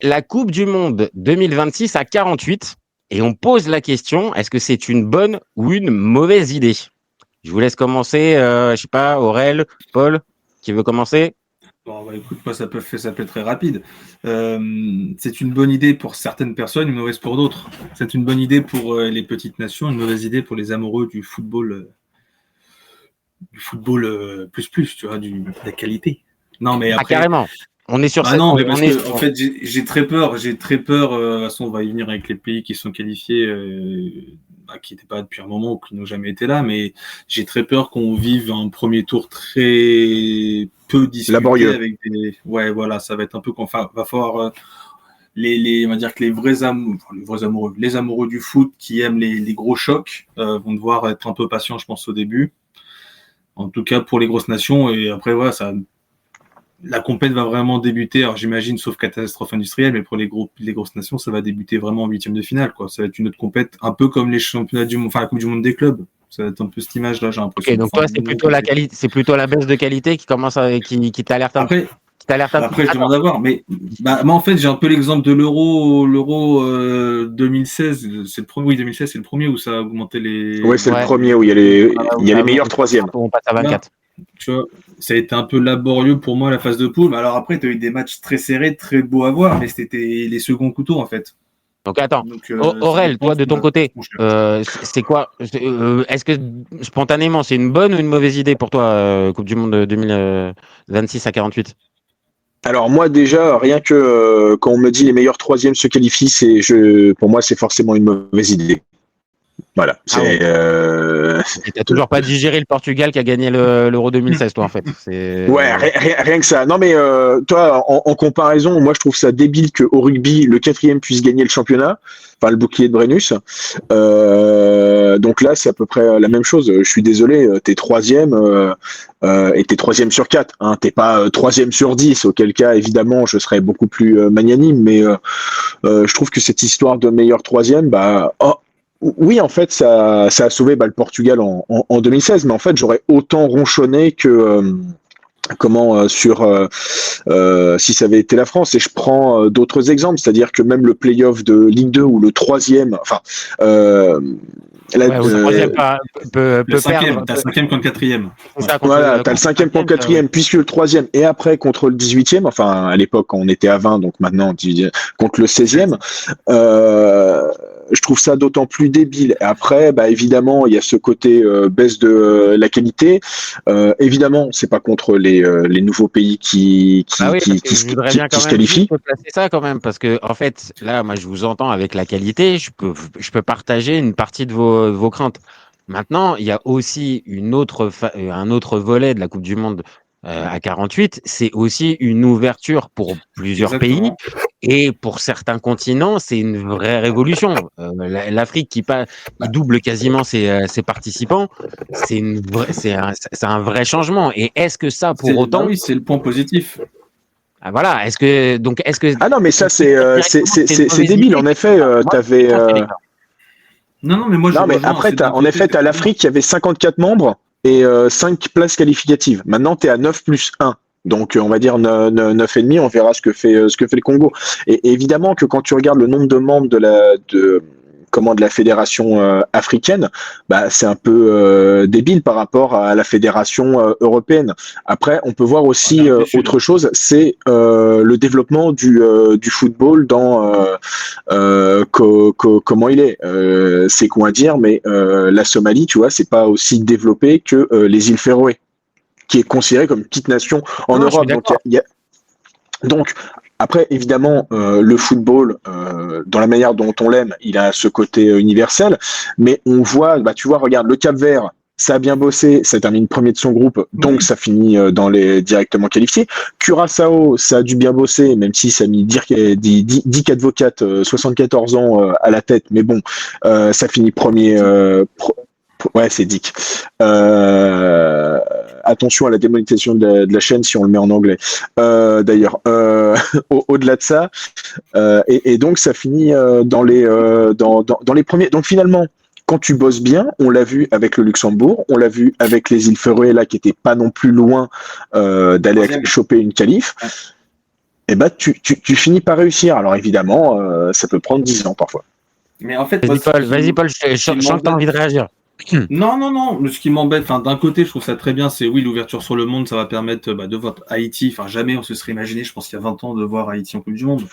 la Coupe du Monde 2026 à 48 et on pose la question, est-ce que c'est une bonne ou une mauvaise idée? Je vous laisse commencer, je sais pas, Aurel, Paul, qui veut commencer? Bon, bah, écoute, moi, ça peut être très rapide. C'est une bonne idée pour certaines personnes, une mauvaise pour d'autres. C'est une bonne idée pour les petites nations, une mauvaise idée pour les amoureux plus, tu vois, de la qualité. Non, mais après. Carrément. On est sur Ah cette. non, mais parce On est... que en fait, j'ai très peur. De toute façon, on va y venir avec les pays qui sont qualifiés, qui n'étaient pas depuis un moment ou qui n'ont jamais été là. Mais j'ai très peur qu'on vive un premier tour très peu discuté. Laborieux. Avec des. Ouais, voilà, ça va être un peu. Enfin, va falloir. On va dire que les vrais amoureux, les amoureux du foot qui aiment les gros chocs vont devoir être un peu patients, je pense, au début. En tout cas, pour les grosses nations. Et après, voilà, la compète va vraiment débuter, alors j'imagine, sauf catastrophe industrielle, mais pour les grosses nations, ça va débuter vraiment en huitième de finale, quoi. Ça va être une autre compète, un peu comme les championnats du monde, enfin la Coupe du Monde des clubs. Ça va être un peu cette image-là, j'ai l'impression. Ok, donc toi, c'est plutôt la qualité, c'est plutôt la baisse de qualité qui commence qui t'alerte un peu. Après, je demande à voir, mais moi en fait, j'ai un peu l'exemple de l'Euro 2016. C'est le premier, oui, 2016, c'est le premier où ça a augmenté les. Ouais, c'est le premier où il y a les meilleurs troisièmes. On passe à 24. Tu vois, ça a été un peu laborieux pour moi la phase de poule. Alors après, tu as eu des matchs très serrés, très beaux à voir, mais c'était les seconds couteaux en fait. Donc attends, Aurel, toi de ton côté, c'est quoi est-ce que spontanément c'est une bonne ou une mauvaise idée pour toi, Coupe du Monde 2026 à 48? Alors moi déjà, rien que quand on me dit les meilleurs troisièmes se qualifient, pour moi c'est forcément une mauvaise idée. Voilà. T'as toujours pas digéré le Portugal qui a gagné l'Euro 2016, toi, en fait. Ouais, rien que ça. Non, mais toi, en comparaison, moi, je trouve ça débile qu'au rugby, le 4e puisse gagner le championnat, enfin le bouclier de Brennus. Donc là, c'est à peu près la même chose. Je suis désolé, t'es 3e et t'es 3e sur 4. Hein. T'es pas 3e sur 10, auquel cas, évidemment, je serais beaucoup plus magnanime. Mais je trouve que cette histoire de meilleur 3e, oui, en fait, ça a sauvé le Portugal en 2016, mais en fait, j'aurais autant ronchonné que si ça avait été la France. Et je prends d'autres exemples, c'est-à-dire que même le play-off de Ligue 2 ou le 3e, enfin, le troisième peut le 5e, perdre. t'as le 5e contre le 4e. Voilà, t'as le 5e contre le 4e, puisque le 3e et après contre le 18e, enfin à l'époque on était à 20, donc maintenant contre le 16e, je trouve ça d'autant plus débile. Après, évidemment, il y a ce côté baisse de la qualité. Évidemment, c'est pas contre les nouveaux pays qui se qualifient. Je peux placer ça quand même, parce que en fait, là, moi, je vous entends avec la qualité, je peux partager une partie de vos craintes. Maintenant, il y a aussi un autre volet de la Coupe du Monde à 48, c'est aussi une ouverture pour plusieurs pays. Et pour certains continents, c'est une vraie révolution. L'Afrique qui double quasiment ses participants, c'est un vrai changement. Et est-ce que ça, pour autant, oui, c'est le point positif. Ah, voilà. Est-ce que ah non, mais ça c'est débile. En effet, t'avais. Non, mais moi. Non, mais après, t'as l'Afrique qui avait 54 membres et 5 places qualificatives. Maintenant, t'es à 9 plus 1. Donc, on va dire 9,5, on verra ce que fait le Congo. Et évidemment que quand tu regardes le nombre de membres de la fédération africaine, c'est un peu débile par rapport à la fédération européenne. Après, on peut voir aussi autre chose, c'est le développement du football dans comment il est. C'est con à dire, mais la Somalie, tu vois, c'est pas aussi développé que les îles Féroé, qui est considérée comme une petite nation en Europe. Donc, après, évidemment, le football, dans la manière dont on l'aime, il a ce côté universel, mais on voit, tu vois, regarde, le Cap-Vert, ça a bien bossé, ça termine premier de son groupe, donc ça finit dans les directement qualifiés. Curaçao, ça a dû bien bosser, même si ça a mis Dick Advocat, 74 ans à la tête, mais bon, ça finit premier... Ouais, c'est Dick. Attention à la démonétisation de la chaîne si on le met en anglais. D'ailleurs, au-delà de ça, et donc ça finit dans les premiers. Donc finalement, quand tu bosses bien, on l'a vu avec le Luxembourg, on l'a vu avec les îles Féroé là qui étaient pas non plus loin d'aller choper une qualif. et bah tu finis par réussir. Alors évidemment, ça peut prendre 10 ans parfois. Mais en fait, vas-y Paul, je sens que tu as envie de réagir. Non. Ce qui m'embête, d'un côté, je trouve ça très bien, c'est oui, l'ouverture sur le monde, ça va permettre de voir Haïti. Enfin, jamais on se serait imaginé, je pense qu'il y a 20 ans, de voir Haïti en Coupe du Monde.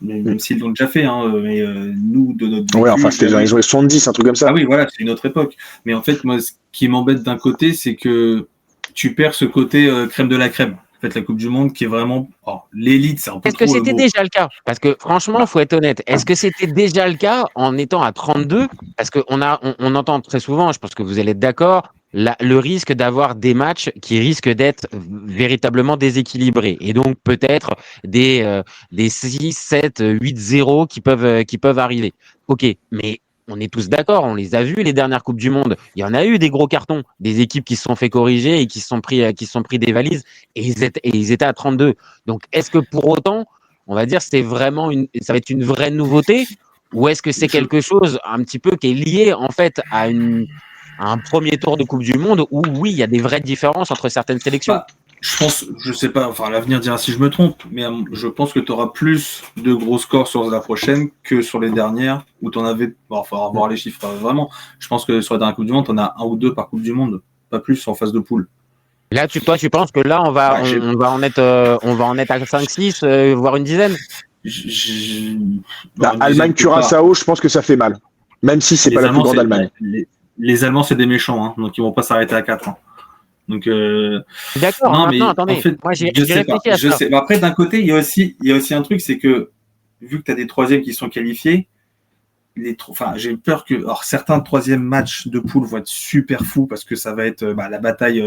Même s'ils l'ont déjà fait, mais nous, de notre vécu, enfin, c'était dans les années 70, un truc comme ça. Ah oui, voilà, c'est une autre époque. Mais en fait, moi, ce qui m'embête d'un côté, c'est que tu perds ce côté crème de la crème. En fait, la Coupe du Monde qui est vraiment l'élite, c'est un peu. Est-ce que c'était déjà le cas? Parce que franchement, il faut être honnête. Est-ce que c'était déjà le cas en étant à 32? Parce qu'on entend très souvent, je pense que vous allez être d'accord, le risque d'avoir des matchs qui risquent d'être véritablement déséquilibrés. Et donc peut-être des 6, 7, 8-0 qui peuvent arriver. Ok, mais on est tous d'accord, on les a vus les dernières Coupes du Monde. Il y en a eu des gros cartons, des équipes qui se sont fait corriger et qui se sont pris des valises et ils étaient à 32. Donc est-ce que pour autant, on va dire, ça va être une vraie nouveauté ou est-ce que c'est quelque chose un petit peu qui est lié en fait à un premier tour de Coupe du Monde où oui, il y a des vraies différences entre certaines sélections? Je sais pas, enfin l'avenir dira si je me trompe, mais je pense que tu auras plus de gros scores sur la prochaine que sur les dernières où tu en avais. Bon, il faudra voir les chiffres vraiment. Je pense que sur la dernière Coupe du Monde, tu en as 1 ou 2 par Coupe du Monde, pas plus en phase de poule. Là, tu penses que là, on va en être à 5-6, voire une dizaine? Allemagne-Curaçao, je pense que ça fait mal. Même si c'est pas la plus grande Allemagne. Les Allemands, c'est des méchants, hein, donc ils vont pas s'arrêter à 4. Hein. Donc, d'accord, non, maintenant, attendez. En fait, moi, j'ai réfléchi à ça. Mais après, d'un côté, il y a aussi un truc, c'est que vu que tu as des troisièmes qui sont qualifiés, j'ai peur que certains troisièmes matchs de poule vont être super fous parce que ça va être la bataille.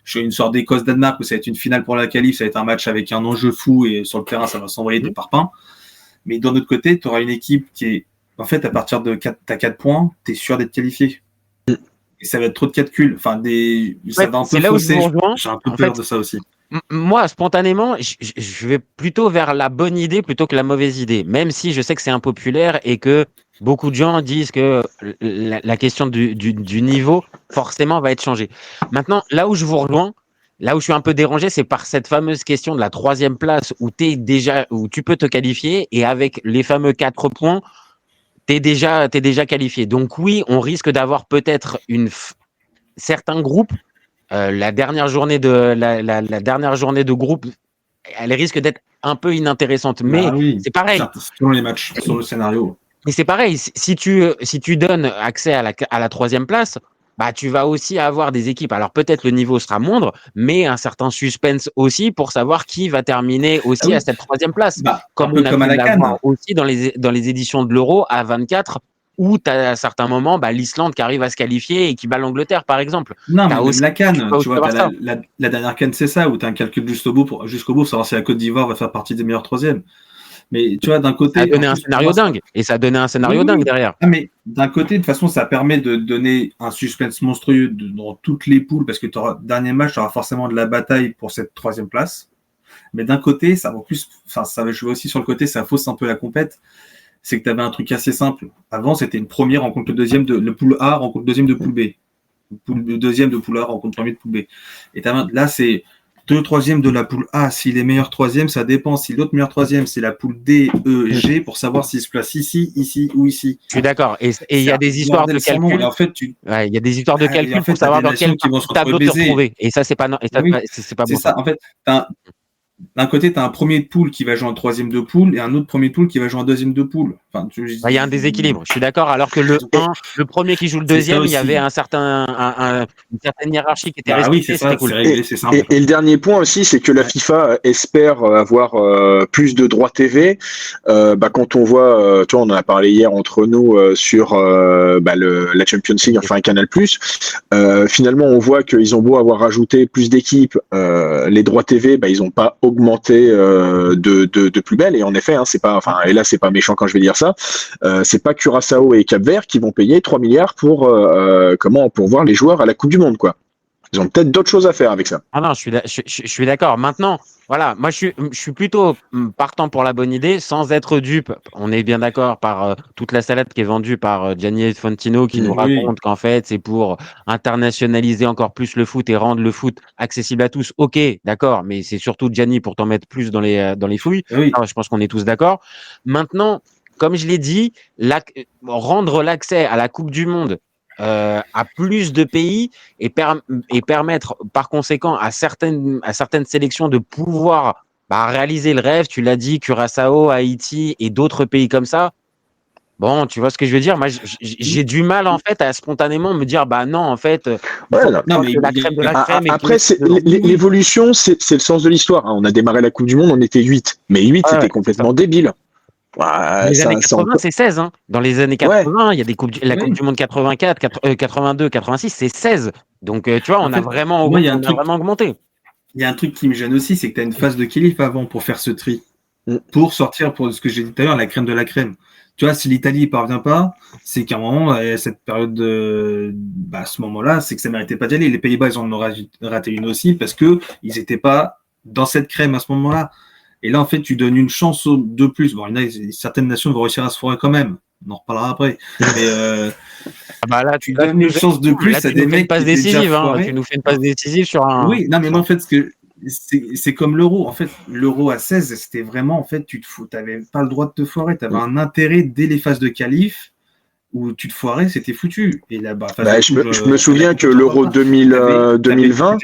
Je une sorte d'Écosse-Danemark où ça va être une finale pour la qualif, ça va être un match avec un enjeu fou et sur le terrain, ça va s'envoyer des parpaings. Mais d'un autre côté, tu auras une équipe qui est, en fait, à partir de 4 points, tu es sûr d'être qualifié. Et ça va être trop de calculs. Enfin, ça va un peu fausser. J'ai un peu peur de ça aussi. Moi, spontanément, je vais plutôt vers la bonne idée plutôt que la mauvaise idée. Même si je sais que c'est impopulaire et que beaucoup de gens disent que la question du niveau, forcément, va être changée. Maintenant, là où je vous rejoins, là où je suis un peu dérangé, c'est par cette fameuse question de la 3e place où tu peux te qualifier et avec les fameux 4 points, t'es déjà qualifié. Donc oui, on risque d'avoir peut-être certains groupes. La dernière journée de groupe, elle risque d'être un peu inintéressante. Mais c'est pareil. Selon les matchs, sur le scénario. Mais c'est pareil. Si tu donnes accès à la 3e place, tu vas aussi avoir des équipes. Alors peut-être le niveau sera moindre, mais un certain suspense aussi pour savoir qui va terminer aussi à cette 3e place. Comme on a pu l'avoir aussi dans les éditions de l'Euro à 24, où tu as à certains moments l'Islande qui arrive à se qualifier et qui bat l'Angleterre, par exemple. Non, mais aussi la CAN, tu vois, la dernière CAN, c'est ça, où tu as un calcul jusqu'au bout pour savoir si la Côte d'Ivoire va faire partie des meilleurs 3e. Mais tu vois, d'un côté. Ça a donné un scénario dingue. Et ça a donné un scénario dingue derrière. Ah, mais d'un côté, de toute façon, ça permet de donner un suspense monstrueux dans toutes les poules, parce que dernier match, tu auras forcément de la bataille pour cette 3e place. Mais d'un côté, ça va plus. Enfin, ça va jouer aussi sur le côté, ça fausse un peu la compète. C'est que tu avais un truc assez simple. Avant, c'était une première rencontre le deuxième le poule A rencontre le deuxième de poule B. Le deuxième de poule A rencontre le premier de poule B. Et là, c'est 2 troisièmes de la poule A. S'il est meilleur 3e, ça dépend. Si l'autre meilleur 3e, c'est la poule D, E, G, pour savoir s'il se place ici ou ici. Je suis d'accord. Et il y a des histoires de calcul. En fait, il y a des histoires de calcul pour savoir dans quel tableau te retrouver. Et ça, c'est pas bon. C'est ça. En fait, d'un côté, tu as un premier de poule qui va jouer en 3e de poule et un autre premier de poule qui va jouer en 2e de poule. Enfin, il y a un déséquilibre, je suis d'accord. Alors que le premier qui joue le 2e, il y avait une certaine hiérarchie qui était respectée. C'était cool. Réglé, c'est simple. Et le dernier point aussi, c'est que la FIFA espère avoir plus de droits TV. Quand on voit, on en a parlé hier entre nous sur la Champions League, enfin Canal+. Finalement, on voit qu'ils ont beau avoir rajouté plus d'équipes, les droits TV, ils n'ont pas augmenté de plus belle. Et en effet, c'est pas, et là c'est pas méchant quand je vais dire ça, c'est pas Curaçao et Cap-Vert qui vont payer 3 milliards pour voir les joueurs à la Coupe du Monde, quoi. Ils ont peut-être d'autres choses à faire avec ça. Ah non, je suis d'accord. Maintenant, voilà, moi je suis plutôt partant pour la bonne idée, sans être dupe. On est bien d'accord par toute la salade qui est vendue par Gianni Infantino qui nous Oui. raconte qu'en fait c'est pour internationaliser encore plus le foot et rendre le foot accessible à tous. Ok, d'accord, mais c'est surtout Gianni pour t'en mettre plus dans les fouilles. Oui. Alors, je pense qu'on est tous d'accord. Maintenant, comme je l'ai dit, rendre l'accès à la Coupe du Monde à plus de pays et permettre par conséquent à certaines sélections de pouvoir réaliser le rêve. Tu l'as dit, Curaçao, Haïti et d'autres pays comme ça. Bon, tu vois ce que je veux dire? Moi, j'ai du mal en fait à spontanément me dire bah non, en fait, il faut Ouais, pas que la crème de la crème. après, l'évolution, c'est le sens de l'histoire. Hein. On a démarré la Coupe du Monde, on était 8. Mais 8, c'était complètement débile. Dans les années 80, c'est 16. Hein. Dans les années 80, il y a des Coupe du Monde 84, 82, 86, c'est 16. Donc, tu vois, on a vraiment augmenté. Il y a un truc qui me gêne aussi, c'est que tu as une phase de qualif avant pour faire ce tri. Pour sortir, pour ce que j'ai dit tout à l'heure, la crème de la crème. Tu vois, si l'Italie ne parvient pas, c'est qu'à un moment, cette période à ce moment-là, c'est que ça ne méritait pas d'y aller. Les Pays-Bas, ils en ont raté une aussi parce qu'ils n'étaient pas dans cette crème à ce moment-là. Et là, en fait, tu donnes une chance de plus. Bon, certaines nations vont réussir à se foirer quand même. On en reparlera après. Mais là, tu donnes une chance de plus à des mecs qui étaient déjà foirés. Tu nous fais une passe décisive sur un... Oui, non, mais moi, en fait, c'est comme l'euro. En fait, l'euro à 16, c'était vraiment, en fait, tu n'avais pas le droit de te foirer. Tu avais un intérêt dès les phases de qualif où tu te foirais, c'était foutu. Et là, je me souviens que l'Euro 2020,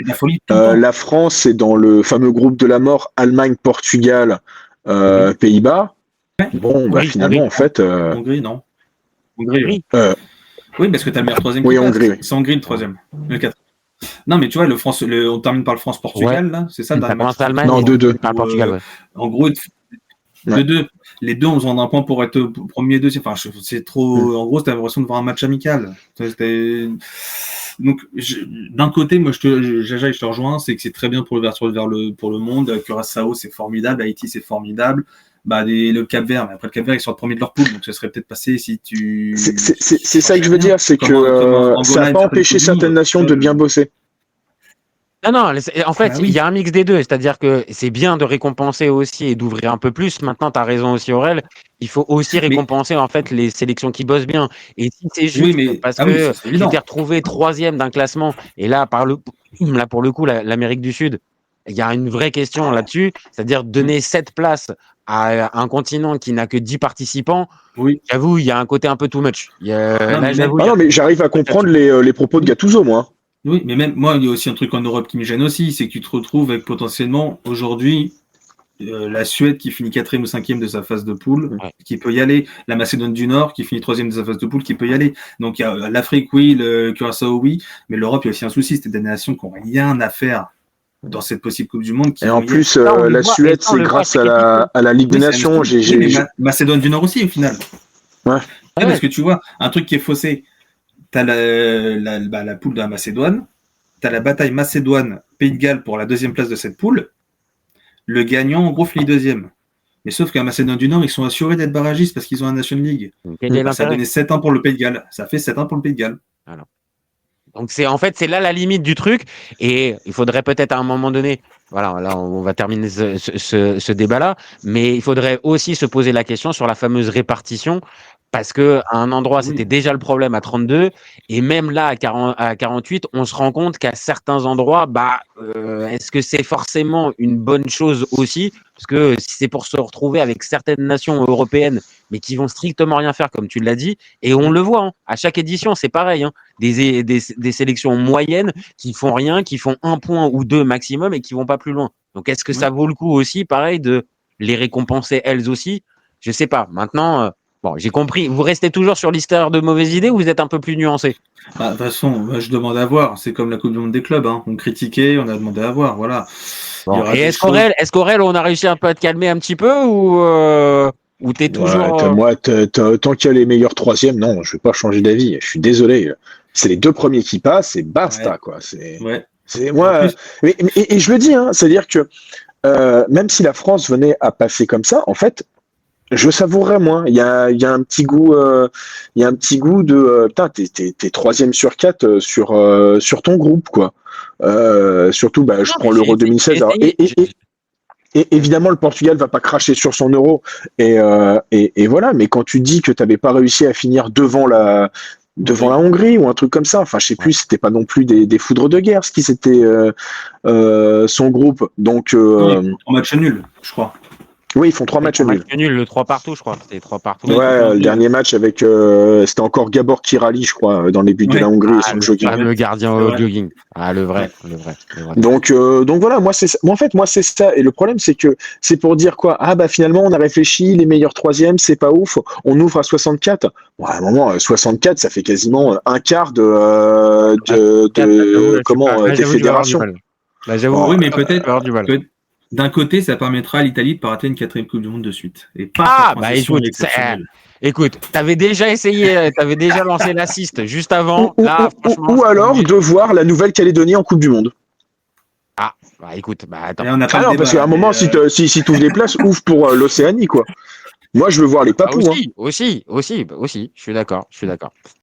la France est dans le fameux groupe de la mort, Allemagne, Portugal, Pays-Bas. Bon, finalement, en fait. Hongrie, non. Hongrie. Oui, parce que tu as le meilleur troisième. Oui, Hongrie. Oui. C'est Hongrie le troisième. Le 4. Non, mais tu vois, on termine par le France-Portugal, là, c'est ça? Allemagne, non, 2-2. Par Portugal, ouais. En gros, 2-2. Les deux ont besoin d'un point pour être premier et deuxième. Enfin, c'est trop. En gros, t'as l'impression de voir un match amical. Donc, d'un côté, moi, je te rejoins, c'est que c'est très bien pour l'ouverture pour le monde. Curaçao, c'est formidable. Haïti, c'est formidable. Le Cap-Vert, mais après le Cap-Vert, ils sont premiers de leur poule, donc ça serait peut-être passé si tu. C'est ça que je veux dire, c'est que ça n'a pas empêché certaines nations de bien bosser. Non, en fait, il y a un mix des deux. C'est-à-dire que c'est bien de récompenser aussi et d'ouvrir un peu plus. Maintenant, tu as raison aussi, Aurel. Il faut aussi récompenser en fait les sélections qui bossent bien. Et si c'est juste parce que tu t'es retrouvé troisième d'un classement, et là, pour le coup, l'Amérique du Sud, il y a une vraie question là-dessus. C'est-à-dire donner 7 places à un continent qui n'a que 10 participants. Oui. J'avoue, il y a un côté un peu too much. Mais j'arrive à comprendre les propos de Gattuso, moi. Oui, mais même moi, il y a aussi un truc en Europe qui me gêne aussi, c'est que tu te retrouves avec potentiellement aujourd'hui la Suède qui finit 4e ou 5e de sa phase de poule, qui peut y aller, la Macédoine du Nord qui finit 3e de sa phase de poule, qui peut y aller. Donc il y a l'Afrique, oui, le Curaçao, oui, mais l'Europe, il y a aussi un souci, c'était des nations qui n'ont rien à faire dans cette possible Coupe du Monde. Et en plus, la Suède, c'est grâce à la Ligue des Nations. Macédoine du Nord aussi, au final. Ouais. Parce que tu vois, un truc qui est faussé. Tu as la poule de la Macédoine, tu as la bataille Macédoine-Pays de Galles pour la deuxième place de cette poule. Le gagnant, en gros, finit deuxième. Mais sauf qu'à Macédoine du Nord, ils sont assurés d'être barragistes parce qu'ils ont un National League. Ça a donné 7-1 pour le Pays de Galles. Ça fait 7-1 pour le Pays de Galles. Alors. Donc c'est là la limite du truc. Et il faudrait peut-être à un moment donné, voilà, là on va terminer ce débat-là, mais il faudrait aussi se poser la question sur la fameuse répartition. Parce que à un endroit, c'était déjà le problème à 32, et même là, à 48, on se rend compte qu'à certains endroits, est-ce que c'est forcément une bonne chose aussi? Parce que si c'est pour se retrouver avec certaines nations européennes, mais qui vont strictement rien faire, comme tu l'as dit, et on le voit, à chaque édition, c'est pareil, des sélections moyennes qui font rien, qui font 1 point ou 2 maximum et qui vont pas plus loin. Donc, est-ce que ça vaut le coup aussi, pareil, de les récompenser elles aussi? Je sais pas. Maintenant. Bon, j'ai compris. Vous restez toujours sur l'histoire de mauvaises idées ou vous êtes un peu plus nuancé? De toute façon, je demande à voir. C'est comme la Coupe du Monde des clubs. On critiquait, on a demandé à voir. Voilà. Bon, et est-ce qu'Aurel, on a réussi un peu à te calmer un petit peu ou t'es toujours... Moi, tant qu'il y a les meilleurs troisièmes, non, je vais pas changer d'avis. Je suis désolé. C'est les 2 premiers qui passent et basta, quoi. C'est moi. Et je le dis, c'est-à-dire que même si la France venait à passer comme ça, en fait, je savourerais moins. Il y a un petit goût, de putain, t'es 3e sur 4 sur ton groupe, quoi. Surtout, je prends l'Euro 2016. Alors, et évidemment, le Portugal va pas cracher sur son euro. Et voilà. Mais quand tu dis que tu n'avais pas réussi à finir devant la Hongrie ou un truc comme ça, enfin, je sais plus, c'était pas non plus des foudres de guerre, ce qui c'était son groupe. Donc, en match nul, je crois. Oui, ils font 3 matchs nuls. Le 3 partout, je crois. C'était 3 partout. Ouais, le dernier match avec c'était encore Gabor Kirali, je crois, dans les buts de la Hongrie et son jogging. Le gardien au jogging. Ah, le vrai. Donc voilà, moi c'est ça. Et le problème c'est que c'est pour dire quoi? Ah finalement on a réfléchi, les meilleurs troisièmes, c'est pas ouf. On ouvre à 64. Bon, à un moment 64, ça fait quasiment un quart des fédérations. J'avoue, oui, mais peut-être. D'un côté, ça permettra à l'Italie de pas rater une 4e Coupe du Monde de suite. Et pas écoute, t'avais déjà essayé, t'avais déjà lancé l'assist juste avant. Ou alors de voir la Nouvelle-Calédonie en Coupe du Monde. Ah, écoute, attends. Parce qu'à un moment, si tu ouvres des places, ouvre pour l'Océanie, quoi. Moi, je veux voir les Papous. Aussi, je suis d'accord.